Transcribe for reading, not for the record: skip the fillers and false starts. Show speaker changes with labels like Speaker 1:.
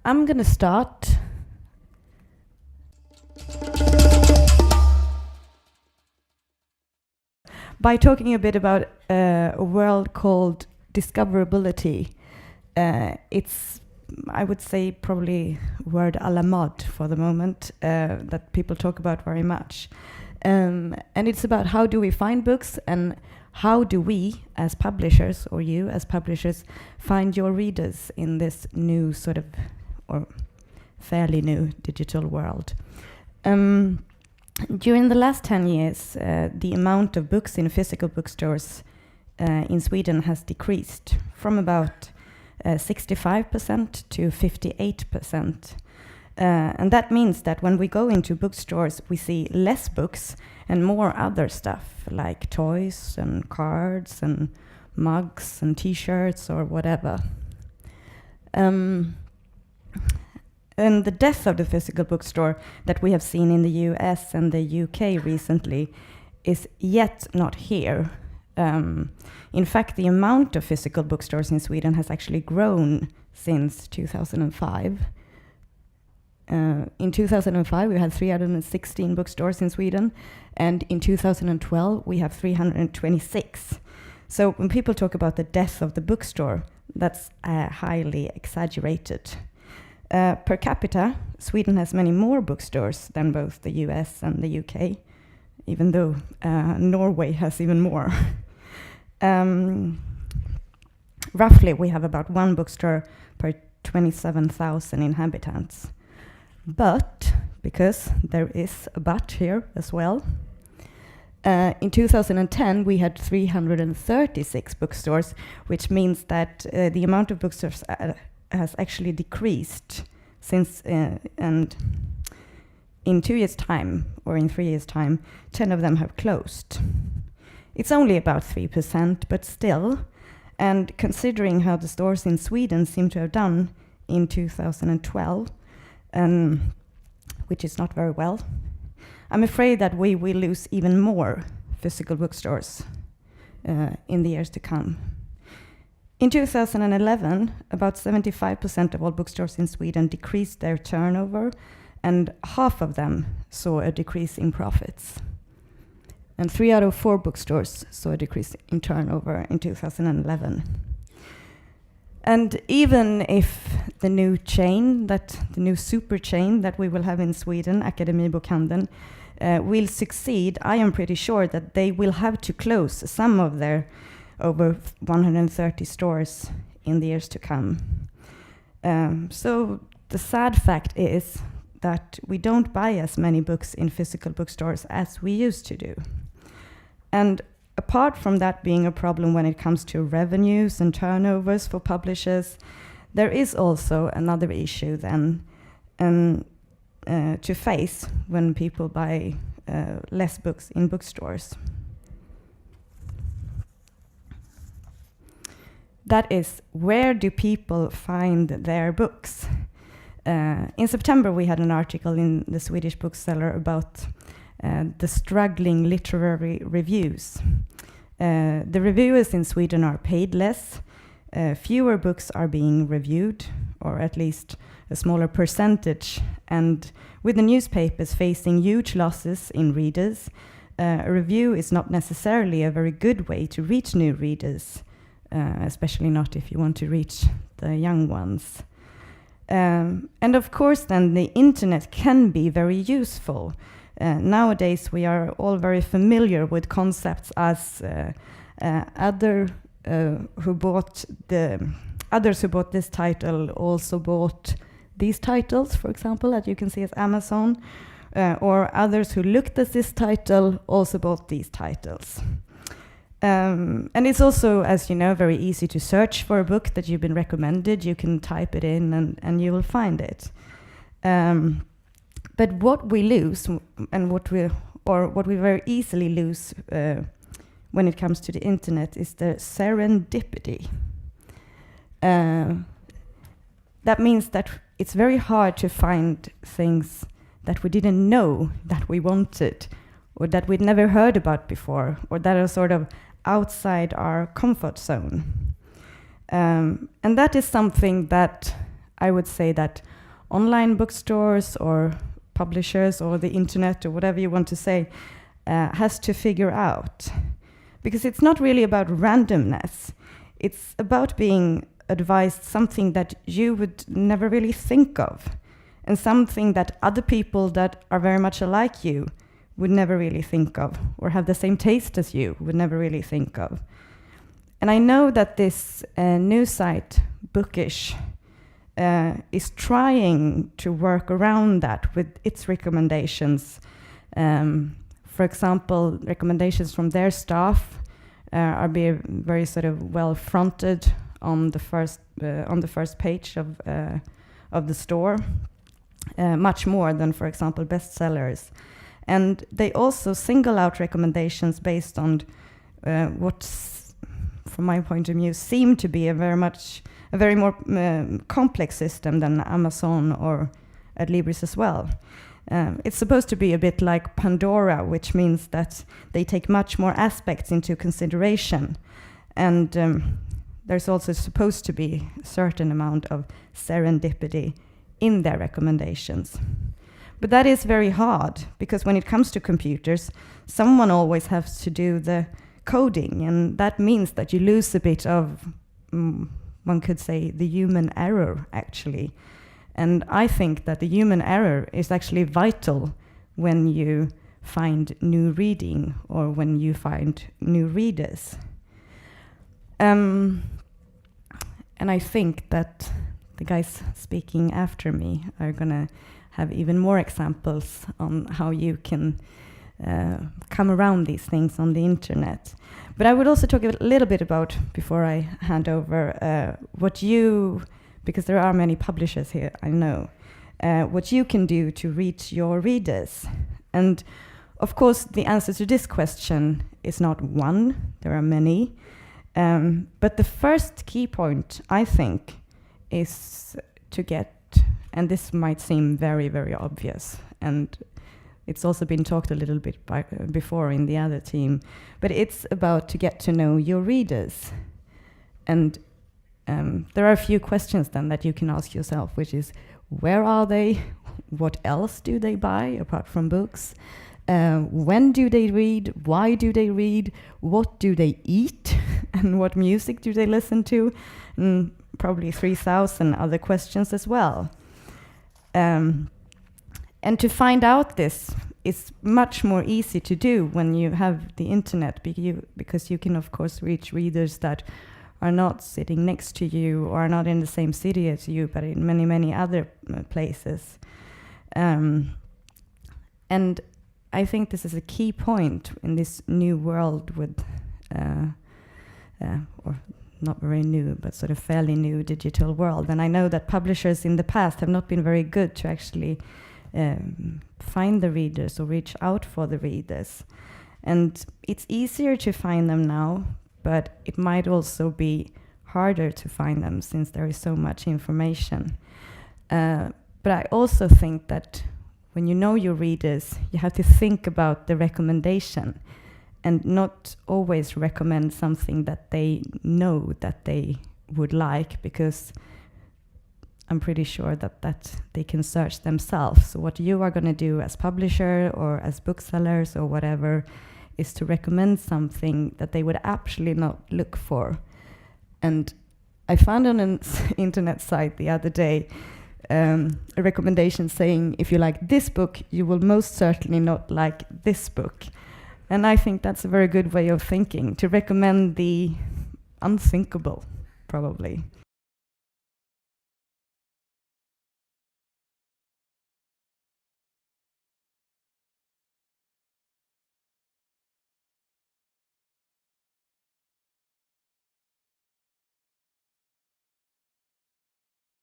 Speaker 1: I'm going to start by talking a bit about a world called discoverability. It's, I would say, probably a word à la mode for the moment that people talk about very much. And it's about how do we find books and how do we, as publishers, or you as publishers, find your readers in this new sort of, or fairly new digital world. During the last 10 years, the amount of books in physical bookstores in Sweden has decreased from about 65% to 58%. And that means that when we go into bookstores, we see less books and more other stuff, like toys and cards and mugs and t-shirts or whatever. And the death of the physical bookstore that we have seen in the US and the UK recently is yet not here. In fact, the amount of physical bookstores in Sweden has actually grown since 2005. In 2005, we had 316 bookstores in Sweden, and in 2012, we have 326. So when people talk about the death of the bookstore, that's highly exaggerated. Per capita, Sweden has many more bookstores than both the US and the UK, even though Norway has even more. Roughly, we have about one bookstore per 27,000 inhabitants. But, because there is a but here as well, in 2010 we had 336 bookstores, which means that the amount of bookstores has actually decreased since, and in 2 years' time, or in 3 years' time, 10 of them have closed. It's only about 3%, but still, and considering how the stores in Sweden seem to have done in 2012, which is not very well, I'm afraid that we will lose even more physical bookstores in the years to come. In 2011, about 75% of all bookstores in Sweden decreased their turnover, and half of them saw a decrease in profits. And 3 out of 4 bookstores saw a decrease in turnover in 2011. And even if the new super chain that we will have in Sweden, Akademibokhandeln, will succeed, I am pretty sure that they will have to close some of their over 130 stores in the years to come. So the sad fact is that we don't buy as many books in physical bookstores as we used to do. And apart from that being a problem when it comes to revenues and turnovers for publishers, there is also another issue then to face when people buy less books in bookstores. That is, where do people find their books? In September, we had an article in the Swedish Bookseller about the struggling literary reviews. The reviewers in Sweden are paid less, fewer books are being reviewed, or at least a smaller percentage, and with the newspapers facing huge losses in readers, a review is not necessarily a very good way to reach new readers, especially not if you want to reach the young ones. And of course then the internet can be very useful. Nowadays we are all very familiar with concepts as others who bought this title also bought these titles, for example, that you can see as Amazon, or others who looked at this title also bought these titles. And it's also, as you know, very easy to search for a book that you've been recommended. You can type it in and you will find it. But what we lose, and what we very easily lose when it comes to the internet, is the serendipity. That means that it's very hard to find things that we didn't know that we wanted, or that we'd never heard about before, or that are sort of outside our comfort zone. And that is something that I would say that online bookstores or publishers or the internet or whatever you want to say has to figure out. Because it's not really about randomness. It's about being advised something that you would never really think of, and something that other people that are very much alike you would never really think of, or have the same taste as you would never really think of. And I know that this new site, Bookish, is trying to work around that with its recommendations. For example, recommendations from their staff are being very sort of well fronted on the first page of the store, much more than, for example, bestsellers. And they also single out recommendations based on what, from my point of view, seem to be a very more complex system than Amazon or Adlibris as well. It's supposed to be a bit like Pandora, which means that they take much more aspects into consideration. And there's also supposed to be a certain amount of serendipity in their recommendations. But that is very hard, because when it comes to computers, someone always has to do the coding, and that means that you lose a bit of, one could say, the human error, actually. And I think that the human error is actually vital when you find new reading or when you find new readers. And I think that the guys speaking after me are going to have even more examples on how you can come around these things on the internet. But I would also talk a little bit about, before I hand over, what you, because there are many publishers here, I know, what you can do to reach your readers. And of course, the answer to this question is not one, there are many. But the first key point, I think, is to get, and this might seem very, very obvious, and it's also been talked a little bit before in the other team, but it's about to get to know your readers. And there are a few questions then that you can ask yourself, which is, where are they? What else do they buy apart from books? When do they read? Why do they read? What do they eat? And what music do they listen to? And probably 3,000 other questions as well. And to find out this is much more easy to do when you have the internet, because you can, of course, reach readers that are not sitting next to you or are not in the same city as you, but in many, many other places. And I think this is a key point in this new world with, or not very new, but sort of fairly new digital world. And I know that publishers in the past have not been very good to actually find the readers or reach out for the readers. And it's easier to find them now, but it might also be harder to find them since there is so much information. But I also think that when you know your readers, you have to think about the recommendation and not always recommend something that they know that they would like, because I'm pretty sure that they can search themselves. So what you are going to do as publisher or as booksellers or whatever is to recommend something that they would actually not look for. And I found on an internet site the other day a recommendation saying, if you like this book, you will most certainly not like this book. And I think that's a very good way of thinking, to recommend the unthinkable, probably.